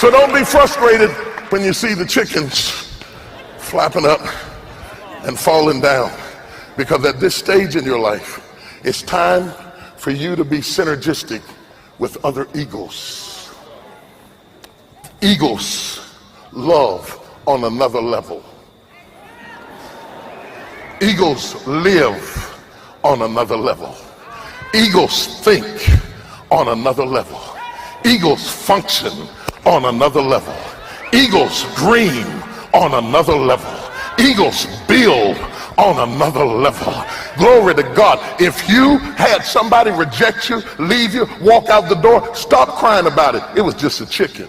So don't be frustrated when you see the chickens flapping up and falling down, because at this stage in your life, it's time for you to be synergistic with other eagles. Eagles love on another level. Eagles live on another level. Eagles think on another level. Eagles function on another level. Eagles dream on another level. Eagles build on another level. Glory to God. If you had somebody reject you, leave you, walk out the door, stop crying about it. It was just a chicken.